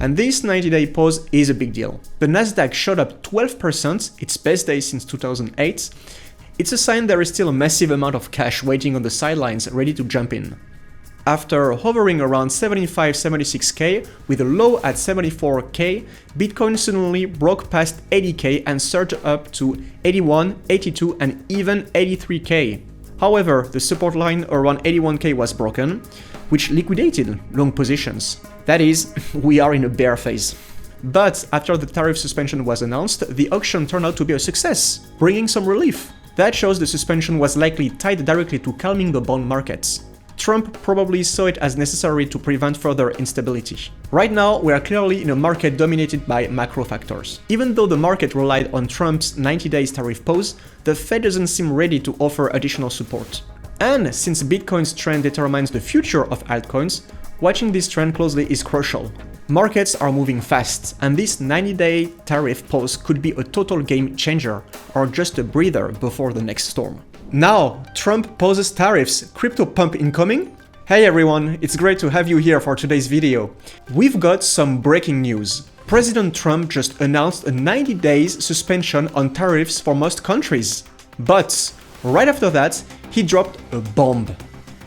And this 90-day pause is a big deal. The Nasdaq shot up 12%, its best day since 2008. It's a sign there is still a massive amount of cash waiting on the sidelines ready to jump in. After hovering around 75-76k with a low at 74k, Bitcoin suddenly broke past 80k and surged up to 81, 82 and even 83k. However, the support line around 81k was broken, which liquidated long positions. That is, we are in a bear phase. But after the tariff suspension was announced, the auction turned out to be a success, bringing some relief. That shows the suspension was likely tied directly to calming the bond markets. Trump probably saw it as necessary to prevent further instability. Right now, we are clearly in a market dominated by macro factors. Even though the market relied on Trump's 90-day tariff pause, the Fed doesn't seem ready to offer additional support. And since Bitcoin's trend determines the future of altcoins, watching this trend closely is crucial. Markets are moving fast, and this 90-day tariff pause could be a total game changer, or just a breather before the next storm. Now, Trump poses tariffs, crypto pump incoming? Hey everyone, it's great to have you here for today's video. We've got some breaking news. President Trump just announced a 90 days suspension on tariffs for most countries. But right after that, he dropped a bomb,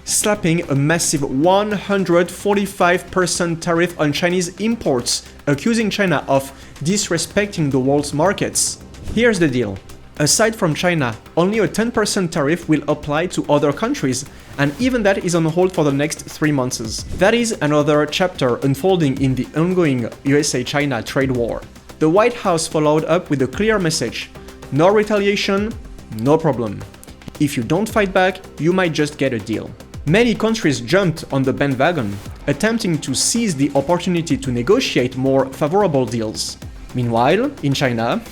slapping a massive 145% tariff on Chinese imports, accusing China of disrespecting the world's markets. Here's the deal. Aside from China, only a 10% tariff will apply to other countries, and even that is on hold for the next 3 months. That is another chapter unfolding in the ongoing USA-China trade war. The White House followed up with a clear message: no retaliation, no problem. If you don't fight back, you might just get a deal. Many countries jumped on the bandwagon, attempting to seize the opportunity to negotiate more favorable deals. Meanwhile, in China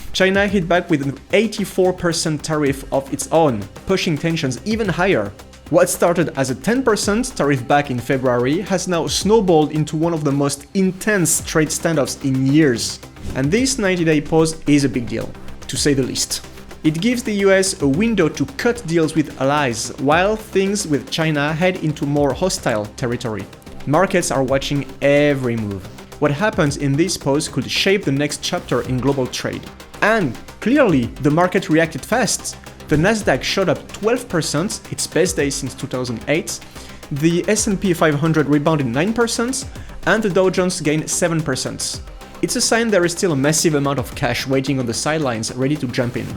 hit back with an 84% tariff of its own, pushing tensions even higher. What started as a 10% tariff back in February has now snowballed into one of the most intense trade standoffs in years. And this 90-day pause is a big deal, to say the least. It gives the US a window to cut deals with allies, while things with China head into more hostile territory. Markets are watching every move. What happens in this pause could shape the next chapter in global trade. And clearly, the market reacted fast. The Nasdaq shot up 12%, its best day since 2008, the S&P 500 rebounded 9%, and the Dow Jones gained 7%. It's a sign there is still a massive amount of cash waiting on the sidelines ready to jump in.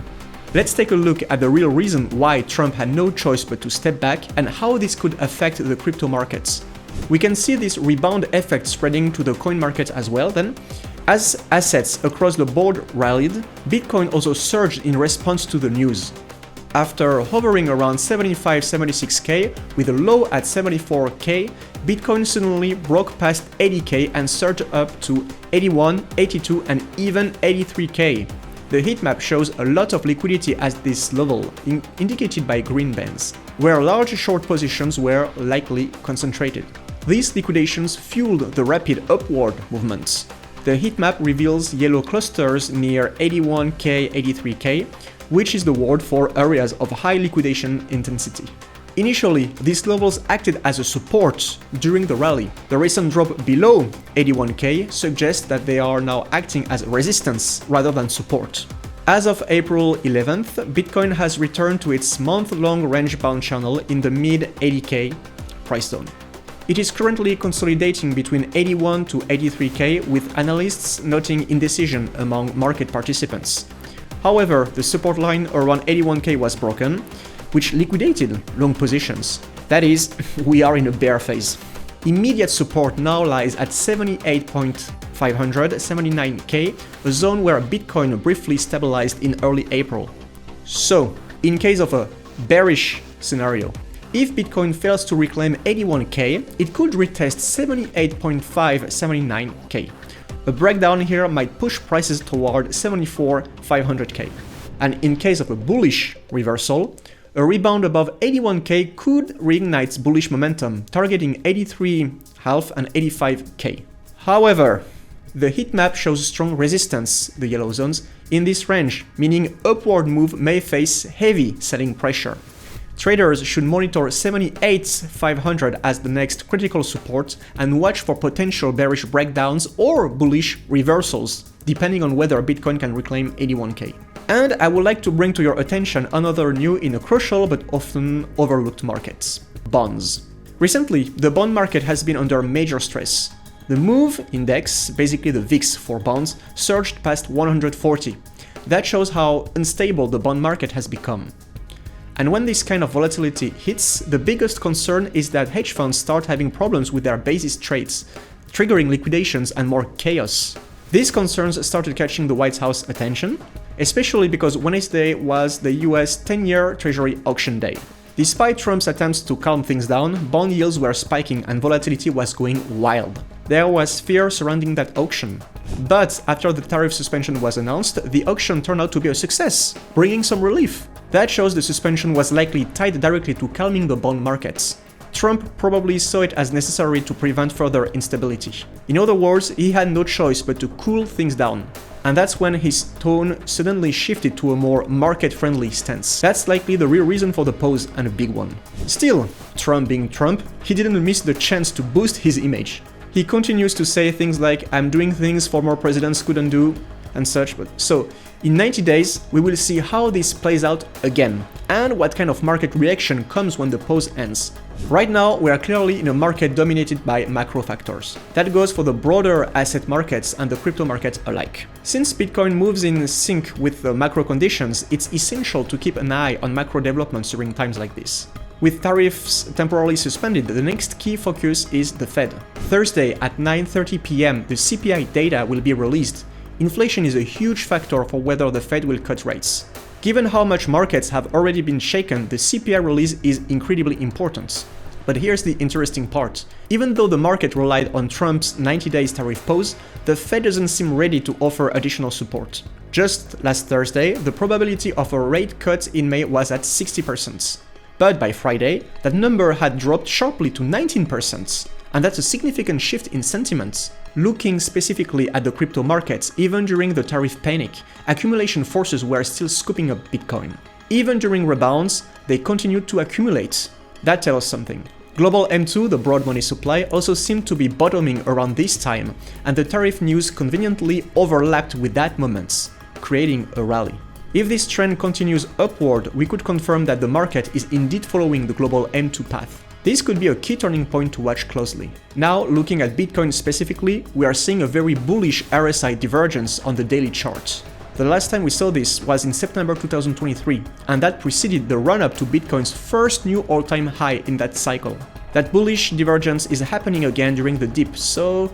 Let's take a look at the real reason why Trump had no choice but to step back and how this could affect the crypto markets. We can see this rebound effect spreading to the coin market as well then. As assets across the board rallied, Bitcoin also surged in response to the news. After hovering around 75-76k with a low at 74k, Bitcoin suddenly broke past 80k and surged up to 81, 82 and even 83k. The heat map shows a lot of liquidity at this level, indicated by green bands, where large short positions were likely concentrated. These liquidations fueled the rapid upward movements. The heat map reveals yellow clusters near 81k, 83k, which is the word for areas of high liquidation intensity. Initially, these levels acted as a support during the rally. The recent drop below 81k suggests that they are now acting as resistance rather than support. As of April 11th, Bitcoin has returned to its month-long range-bound channel in the mid-80k price zone. It is currently consolidating between 81 to 83k, with analysts noting indecision among market participants. However, the support line around 81k was broken, which liquidated long positions. That is, we are in a bear phase. Immediate support now lies at 78.579k, a zone where Bitcoin briefly stabilized in early April. So, in case of a bearish scenario, if Bitcoin fails to reclaim 81k, it could retest 78.579k. A breakdown here might push prices toward 74,500k. And in case of a bullish reversal, a rebound above 81k could reignite bullish momentum, targeting 83.5 and 85k. However, the heat map shows strong resistance, the yellow zones, in this range, meaning upward move may face heavy selling pressure. Traders should monitor 78,500 as the next critical support and watch for potential bearish breakdowns or bullish reversals, depending on whether Bitcoin can reclaim 81k. And I would like to bring to your attention another new in a crucial but often overlooked market: bonds. Recently, the bond market has been under major stress. The MOVE index, basically the VIX for bonds, surged past 140. That shows how unstable the bond market has become. And when this kind of volatility hits, the biggest concern is that hedge funds start having problems with their basis trades, triggering liquidations and more chaos. These concerns started catching the White House attention, especially because Wednesday was the US 10-year Treasury auction day. Despite Trump's attempts to calm things down, bond yields were spiking and volatility was going wild. There was fear surrounding that auction. But after the tariff suspension was announced, the auction turned out to be a success, bringing some relief. That shows the suspension was likely tied directly to calming the bond markets. Trump probably saw it as necessary to prevent further instability. In other words, he had no choice but to cool things down. And that's when his tone suddenly shifted to a more market-friendly stance. That's likely the real reason for the pause, and a big one. Still, Trump being Trump, he didn't miss the chance to boost his image. He continues to say things like, "I'm doing things former presidents couldn't do," and such. So, in 90 days, we will see how this plays out again, and what kind of market reaction comes when the pause ends. Right now, we are clearly in a market dominated by macro factors. That goes for the broader asset markets and the crypto market alike. Since Bitcoin moves in sync with the macro conditions, it's essential to keep an eye on macro developments during times like this. With tariffs temporarily suspended, the next key focus is the Fed. Thursday at 9:30 p.m., the CPI data will be released. Inflation is a huge factor for whether the Fed will cut rates. Given how much markets have already been shaken, the CPI release is incredibly important. But here's the interesting part. Even though the market relied on Trump's 90 days tariff pause, the Fed doesn't seem ready to offer additional support. Just last Thursday, the probability of a rate cut in May was at 60%. But by Friday, that number had dropped sharply to 19%. And that's a significant shift in sentiment. Looking specifically at the crypto markets, even during the tariff panic, accumulation forces were still scooping up Bitcoin. Even during rebounds, they continued to accumulate. That tells us something. Global M2, the broad money supply, also seemed to be bottoming around this time, and the tariff news conveniently overlapped with that moment, creating a rally. If this trend continues upward, we could confirm that the market is indeed following the global M2 path. This could be a key turning point to watch closely. Now, looking at Bitcoin specifically, we are seeing a very bullish RSI divergence on the daily chart. The last time we saw this was in September 2023, and that preceded the run-up to Bitcoin's first new all-time high in that cycle. That bullish divergence is happening again during the dip, so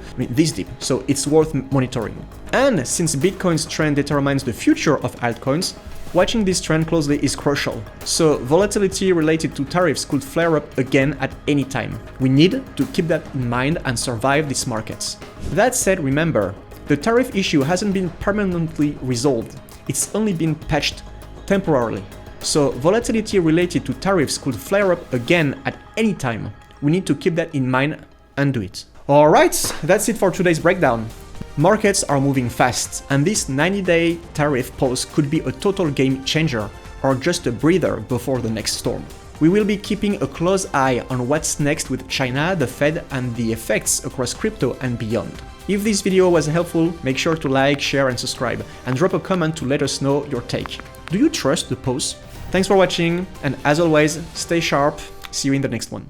it's worth monitoring. And since Bitcoin's trend determines the future of altcoins, watching this trend closely is crucial. So volatility related to tariffs could flare up again at any time. We need to keep that in mind and survive these markets. That said, remember, the tariff issue hasn't been permanently resolved. It's only been patched temporarily. So volatility related to tariffs could flare up again at any time. We need to keep that in mind and do it. Alright, that's it for today's breakdown. Markets are moving fast, and this 90-day tariff pause could be a total game changer, or just a breather before the next storm. We will be keeping a close eye on what's next with China, the Fed, and the effects across crypto and beyond. If this video was helpful, make sure to like, share, and subscribe, and drop a comment to let us know your take. Do you trust the pause? Thanks for watching, and as always, stay sharp. See you in the next one.